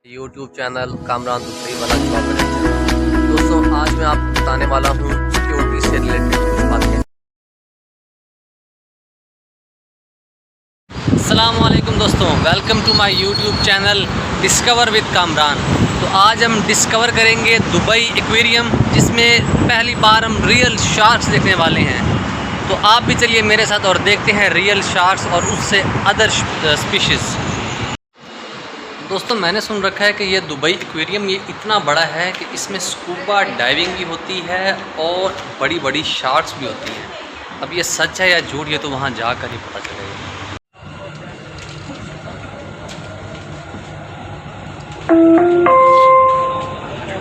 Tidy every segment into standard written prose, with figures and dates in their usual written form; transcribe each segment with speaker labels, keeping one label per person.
Speaker 1: YouTube channel Kamran Dubai वाला स्वागत है। दोस्तों आज मैं आपको बताने वाला हूँ सिक्योरिटी से रिलेटेड कुछ बातें। अस्सलाम वालेकुम दोस्तों, welcome to my YouTube channel discover with Kamran. तो आज हम डिस्कवर करेंगे दुबई एक्वेरियम, जिसमें पहली बार हम रियल शार्क्स देखने वाले हैं। तो आप भी चलिए मेरे साथ और देखते हैं रियल शार्क्स और उससे अदर स्पीशीज़। दोस्तों मैंने सुन रखा है कि ये दुबई एक्वेरियम ये इतना बड़ा है कि इसमें स्कूबा डाइविंग भी होती है और बड़ी बड़ी शार्क्स भी होती हैं। अब ये सच है या झूठ, ये तो वहाँ जाकर ही पता चलेगा।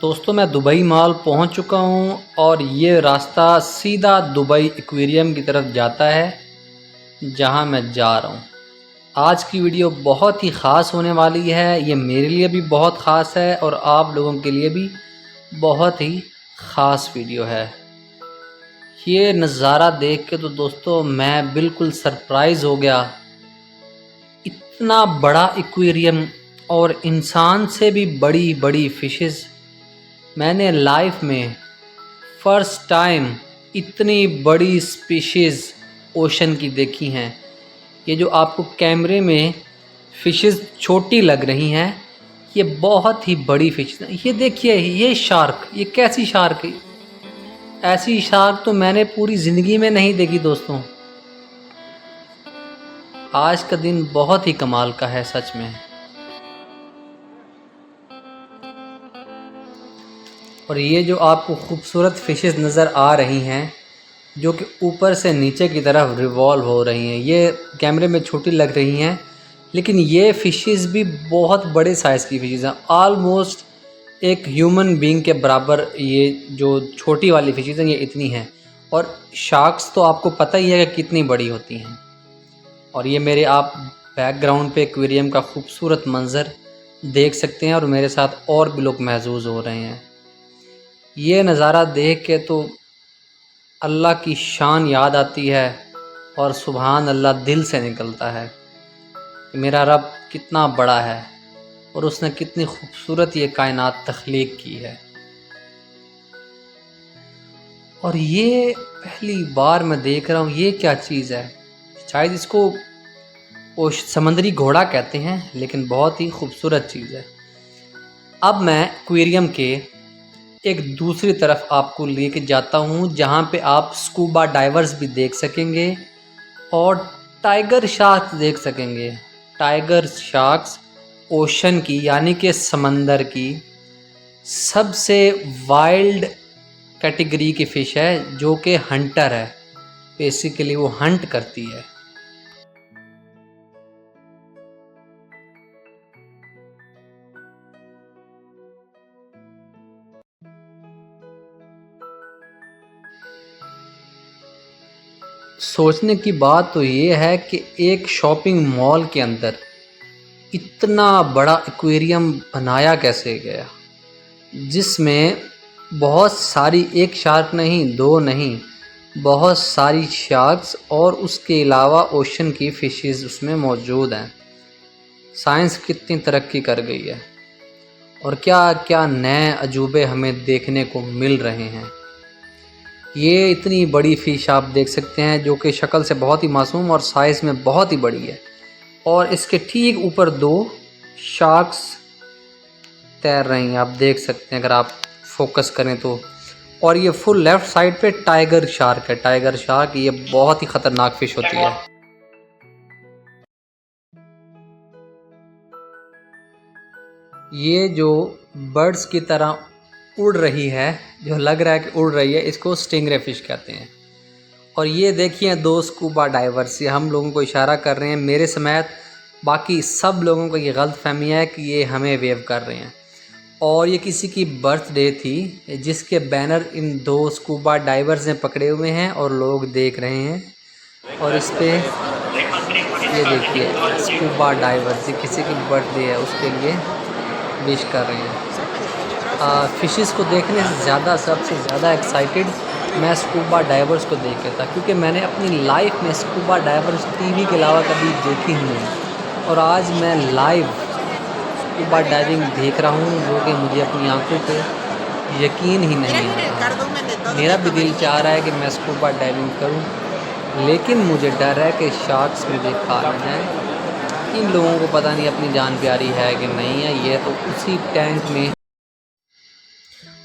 Speaker 1: दोस्तों मैं दुबई मॉल पहुंच चुका हूं और ये रास्ता सीधा दुबई एक्वेरियम की तरफ जाता है जहां मैं जा रहा हूं। आज की वीडियो बहुत ही ख़ास होने वाली है। ये मेरे लिए भी बहुत ख़ास है और आप लोगों के लिए भी बहुत ही ख़ास वीडियो है। ये नज़ारा देख के तो दोस्तों मैं बिल्कुल सरप्राइज़ हो गया। इतना बड़ा एक्वेरियम और इंसान से भी बड़ी बड़ी फ़िशेज़ मैंने लाइफ में फ़र्स्ट टाइम इतनी बड़ी स्पीशीज़ ओशन की देखी हैं। ये जो आपको कैमरे में फ़िशेज़ छोटी लग रही हैं, ये बहुत ही बड़ी फ़िश। ये देखिए, ये शार्क, ये कैसी शार्क है? ऐसी शार्क तो मैंने पूरी ज़िंदगी में नहीं देखी दोस्तों। आज का दिन बहुत ही कमाल का है सच में। और ये जो आपको खूबसूरत फ़िशेस नज़र आ रही हैं, जो कि ऊपर से नीचे की तरफ रिवॉल्व हो रही हैं, ये कैमरे में छोटी लग रही हैं, लेकिन ये फ़िशेस भी बहुत बड़े साइज़ की फ़िशेस हैं। आलमोस्ट एक ह्यूमन बीइंग के बराबर ये जो छोटी वाली फ़िशेस हैं, ये इतनी हैं। और शार्क्स तो आपको पता ही है कि कितनी बड़ी होती हैं। और ये मेरे आप बैकग्राउंड पे एक्वेरियम का खूबसूरत मंज़र देख सकते हैं और मेरे साथ और भी लोग महसूस हो रहे हैं। ये नज़ारा देख के तो अल्लाह की शान याद आती है और सुभान अल्लाह दिल से निकलता है कि मेरा रब कितना बड़ा है और उसने कितनी खूबसूरत ये कायनात तख्लीक की है। और ये पहली बार मैं देख रहा हूँ, ये क्या चीज़ है? शायद इसको वो समंदरी घोड़ा कहते हैं, लेकिन बहुत ही खूबसूरत चीज़ है। अब मैं एक्वेरियम के एक दूसरी तरफ आपको लेके जाता हूँ, जहाँ पे आप स्कूबा डाइवर्स भी देख सकेंगे और टाइगर शार्क्स देख सकेंगे। टाइगर शार्क्स ओशन की यानी कि समंदर की सबसे वाइल्ड कैटेगरी की फ़िश है, जो कि हंटर है। बेसिकली वो हंट करती है। सोचने की बात तो ये है कि एक शॉपिंग मॉल के अंदर इतना बड़ा एक्वेरियम बनाया कैसे गया, जिसमें बहुत सारी, एक शार्क नहीं, दो नहीं, बहुत सारी शार्क्स और उसके अलावा ओशन की फ़िशेस उसमें मौजूद हैं। साइंस कितनी तरक्की कर गई है और क्या क्या नए अजूबे हमें देखने को मिल रहे हैं। ये इतनी बड़ी फ़िश आप देख सकते हैं, जो कि शक्ल से बहुत ही मासूम और साइज़ में बहुत ही बड़ी है। और इसके ठीक ऊपर दो शार्क्स तैर रही हैं, आप देख सकते हैं अगर आप फोकस करें तो। और ये फुल लेफ़्ट साइड पे टाइगर शार्क है। टाइगर शार्क ये बहुत ही ख़तरनाक फ़िश होती है। ये जो बर्ड्स की तरह उड़ रही है, जो लग रहा है कि उड़ रही है, इसको स्टिंगरे फ़िश कहते हैं। और ये देखिए दो स्कूबा डाइवर्स, ये हम लोगों को इशारा कर रहे हैं, मेरे समेत बाकी सब लोगों को ये गलत फहमी है कि ये हमें वेव कर रहे हैं। और ये किसी की बर्थडे थी, जिसके बैनर इन दो स्कूबा डाइवर्स ने पकड़े हुए हैं और लोग देख रहे हैं। और इस पर ये देखिए स्कूबा डाइवर्स, ये किसी की बर्थडे है उसके लिए विश कर रहे हैं। फ़िशेस को देखने से ज़्यादा, सबसे ज़्यादा एक्साइटेड मैं स्कूबा डाइवर्स को देख के था, क्योंकि मैंने अपनी लाइफ में स्कूबा डाइवर्स टीवी के अलावा कभी देखी ही नहीं। और आज मैं लाइव स्कूबा डाइविंग देख रहा हूँ, जो कि मुझे अपनी आंखों पे यकीन ही नहीं आ रहा। मेरा भी दिल चाह रहा है कि मैं स्कूबा डाइविंग करूँ, लेकिन मुझे डर है कि शार्क्स मुझे खा न जाएँ। इन लोगों को पता नहीं अपनी जान प्यारी है कि नहीं है। ये तो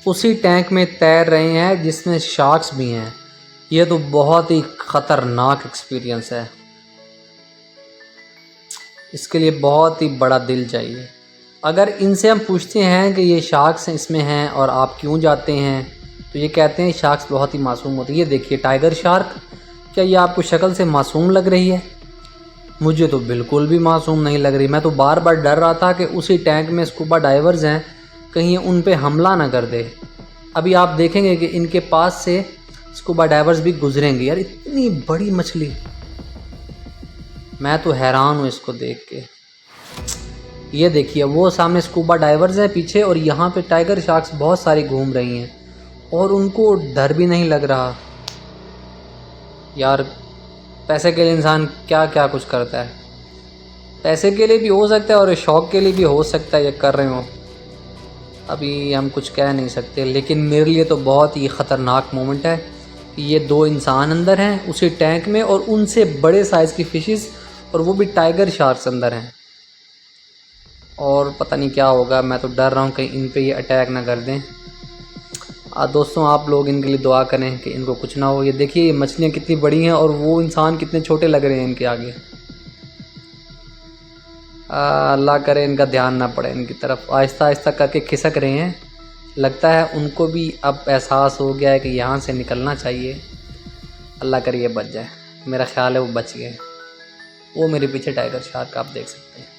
Speaker 1: उसी टैंक में तैर रहे हैं जिसमें शार्क्स भी हैं। ये तो बहुत ही ख़तरनाक एक्सपीरियंस है। इसके लिए बहुत ही बड़ा दिल चाहिए। अगर इनसे हम पूछते हैं कि ये शार्क्स इसमें हैं और आप क्यों जाते हैं, तो ये कहते हैं शार्क्स बहुत ही मासूम होती है। ये देखिए टाइगर शार्क, क्या ये आपको शक्ल से मासूम लग रही है? मुझे तो बिल्कुल भी मासूम नहीं लग रही। मैं तो बार बार डर रहा था कि उसी टैंक में स्कूबा डाइवर्स हैं, कहीं उन पे हमला ना कर दे। अभी आप देखेंगे कि इनके पास से स्कूबा डाइवर्स भी गुजरेंगे। यार इतनी बड़ी मछली, मैं तो हैरान हूँ इसको देख के। ये देखिए वो सामने स्कूबा डाइवर्स हैं पीछे, और यहाँ पे टाइगर शार्क्स बहुत सारी घूम रही हैं और उनको डर भी नहीं लग रहा। यार पैसे के लिए इंसान क्या क्या कुछ करता है। पैसे के लिए भी हो सकता है और शौक़ के लिए भी हो सकता है ये कर रहे हो। अभी हम कुछ कह नहीं सकते, लेकिन मेरे लिए तो बहुत ही ख़तरनाक मोमेंट है कि ये दो इंसान अंदर हैं उसी टैंक में, और उनसे बड़े साइज़ की फ़िशेस, और वो भी टाइगर शार्क्स अंदर हैं। और पता नहीं क्या होगा। मैं तो डर रहा हूँ कहीं इन पे ये अटैक ना कर दें। दोस्तों आप लोग इनके लिए दुआ करें कि इनको कुछ ना हो। ये देखिए ये मछलियाँ कितनी बड़ी हैं और वो इंसान कितने छोटे लग रहे हैं इनके आगे। अल्लाह करे इनका ध्यान ना पड़े इनकी तरफ। आहिस्ता आहिस्ता करके खिसक रहे हैं। लगता है उनको भी अब एहसास हो गया है कि यहाँ से निकलना चाहिए। अल्लाह करे ये बच जाए। मेरा ख्याल है वो बच गए। वो मेरे पीछे टाइगर शार्क आप देख सकते हैं।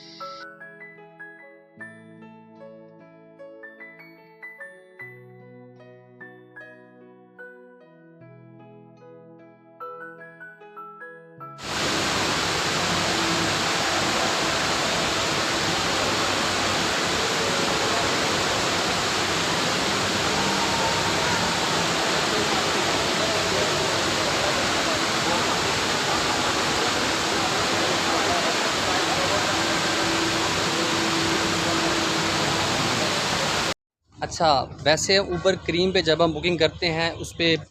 Speaker 1: अच्छा, वैसे ऊबर क्रीम पे जब हम बुकिंग करते हैं उस पर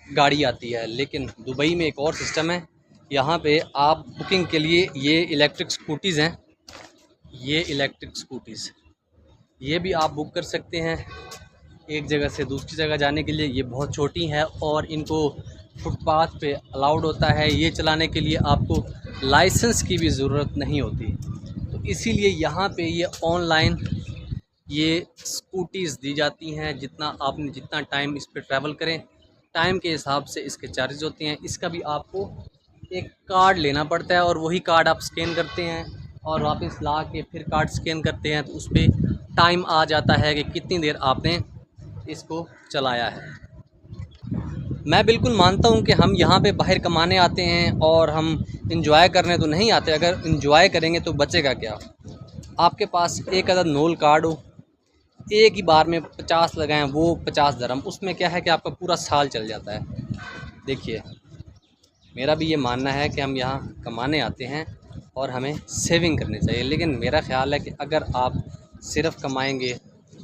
Speaker 1: गाड़ी आती है, लेकिन दुबई में एक और सिस्टम है। यहाँ पे आप बुकिंग के लिए ये इलेक्ट्रिक स्कूटीज़ हैं, ये इलेक्ट्रिक स्कूटीज़ ये भी आप बुक कर सकते हैं एक जगह से दूसरी जगह जाने के लिए। ये बहुत छोटी हैं और इनको फुटपाथ पे अलाउड होता है। ये चलाने के लिए आपको लाइसेंस की भी ज़रूरत नहीं होती। तो इसीलिए यहाँ पे ये ऑनलाइन ये स्कूटीज़ दी जाती हैं। जितना टाइम इस पर ट्रैवल करें, टाइम के हिसाब से इसके चार्जेस होते हैं। इसका भी आपको एक कार्ड लेना पड़ता है और वही कार्ड आप स्कैन करते हैं और वापस ला के फिर कार्ड स्कैन करते हैं, तो उस पर टाइम आ जाता है कि कितनी देर आपने इसको चलाया है। मैं बिल्कुल मानता हूँ कि हम यहाँ पे बाहर कमाने आते हैं और हम इंजॉय करने तो नहीं आते। अगर इंजॉय करेंगे तो बचेगा क्या? आपके पास एक अदद नोल कार्ड हो, एक ही बार में 50 लगाएं, वो 50 दरहम, उसमें क्या है कि आपका पूरा साल चल जाता है। देखिए मेरा भी ये मानना है कि हम यहाँ कमाने आते हैं और हमें सेविंग करनी चाहिए, लेकिन मेरा ख़्याल है कि अगर आप सिर्फ़ कमाएंगे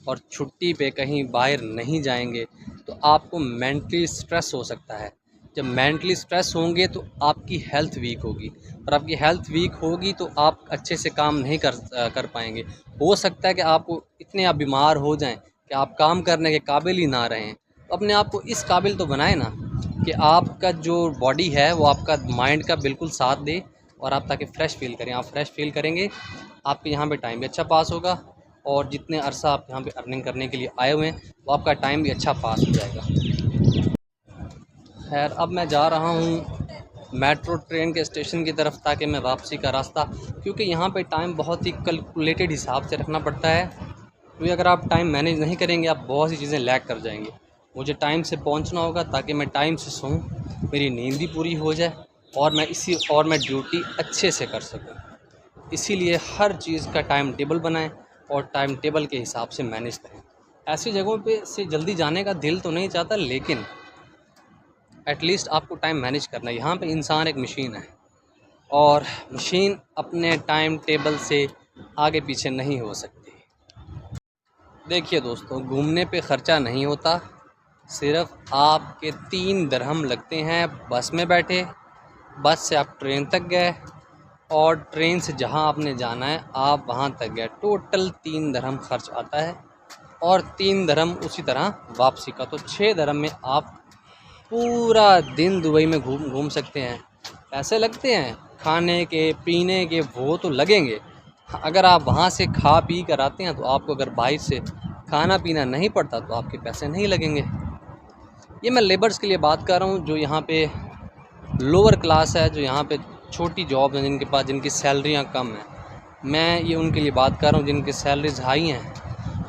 Speaker 1: और छुट्टी पे कहीं बाहर नहीं जाएंगे तो आपको मेंटली स्ट्रेस हो सकता है। जब मेंटली स्ट्रेस होंगे तो आपकी हेल्थ वीक होगी, और आपकी हेल्थ वीक होगी तो आप अच्छे से काम नहीं कर पाएंगे। हो सकता है कि आपको इतने आप बीमार हो जाएं कि आप काम करने के काबिल ही ना रहें। तो अपने आप को इस काबिल तो बनाए ना कि आपका जो बॉडी है वो आपका माइंड का बिल्कुल साथ दे, और आप ताकि फ़्रेश फील करें। आप फ्रेश फील करेंगे, आपके यहाँ पे टाइम भी अच्छा पास होगा, और जितने अरसा आप यहाँ पे अर्निंग करने के लिए आए हुए हैं वो आपका टाइम भी अच्छा पास हो जाएगा। खैर अब मैं जा रहा हूँ मेट्रो ट्रेन के स्टेशन की तरफ, ताकि मैं वापसी का रास्ता, क्योंकि यहाँ पे टाइम बहुत ही कैलकुलेटेड हिसाब से रखना पड़ता है। क्योंकि अगर आप टाइम मैनेज नहीं करेंगे आप बहुत सी चीज़ें लैग कर जाएंगे। मुझे टाइम से पहुँचना होगा ताकि मैं टाइम से सोऊं, मेरी नींद भी पूरी हो जाए और मैं ड्यूटी अच्छे से कर सकूँ। इसीलिए हर चीज़ का टाइम टेबल बनाएं और टाइम टेबल के हिसाब से मैनेज करें। ऐसी जगहों पे से जल्दी जाने का दिल तो नहीं चाहता, लेकिन एटलीस्ट आपको टाइम मैनेज करना है। यहाँ पे इंसान एक मशीन है और मशीन अपने टाइम टेबल से आगे पीछे नहीं हो सकती। देखिए दोस्तों, घूमने पे ख़र्चा नहीं होता, सिर्फ़ आपके 3 दिरहम लगते हैं बस में बैठे, बस से आप ट्रेन तक गए और ट्रेन से जहाँ आपने जाना है आप वहाँ तक गए। टोटल 3 दिरहम खर्च आता है और 3 दिरहम उसी तरह वापसी का। तो 6 दिरहम में आप पूरा दिन दुबई में घूम सकते हैं। पैसे लगते हैं खाने के पीने के, वो तो लगेंगे। अगर आप वहाँ से खा पी कर आते हैं तो आपको अगर बाहर से खाना पीना नहीं पड़ता तो आपके पैसे नहीं लगेंगे। ये मैं लेबर्स के लिए बात कर रहा हूँ जो यहाँ पे लोअर क्लास है, जो यहाँ पे छोटी जॉब है, जिनके पास जिनकी सैलरियाँ कम हैं। मैं ये उनके लिए बात कर रहा हूँ जिनकी सैलरीज हाई हैं,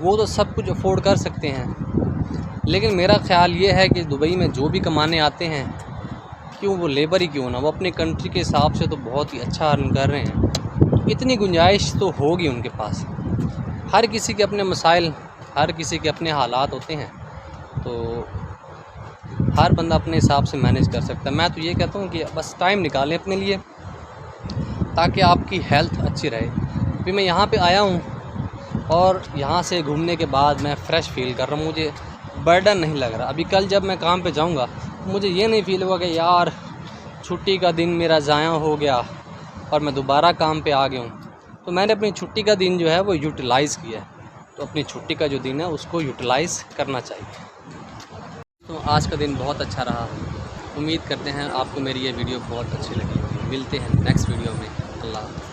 Speaker 1: वो तो सब कुछ अफोर्ड कर सकते हैं। लेकिन मेरा ख़्याल ये है कि दुबई में जो भी कमाने आते हैं, क्यों वो लेबर ही क्यों ना, वो अपने कंट्री के हिसाब से तो बहुत ही अच्छा अर्न कर रहे हैं। इतनी गुंजाइश तो होगी उनके पास। हर किसी के अपने मसाइल, हर किसी के अपने हालात होते हैं, तो हर बंदा अपने हिसाब से मैनेज कर सकता है। मैं तो ये कहता हूँ कि बस टाइम निकालें अपने लिए ताकि आपकी हेल्थ अच्छी रहे। अभी मैं यहाँ पे आया हूँ और यहाँ से घूमने के बाद मैं फ़्रेश फ़ील कर रहा हूँ, मुझे बर्डन नहीं लग रहा। अभी कल जब मैं काम पे जाऊँगा मुझे ये नहीं फ़ील होगा कि यार छुट्टी का दिन मेरा ज़ाया हो गया और मैं दोबारा काम पे आ गया हूँ। तो मैंने अपनी छुट्टी का दिन जो है वो यूटिलाइज़ किया है, तो अपनी छुट्टी का जो दिन है उसको यूटिलाइज़ करना चाहिए। तो आज का दिन बहुत अच्छा रहा। उम्मीद करते हैं आपको मेरी ये वीडियो बहुत अच्छी लगी होगी। मिलते हैं नेक्स्ट वीडियो में। अल्लाह।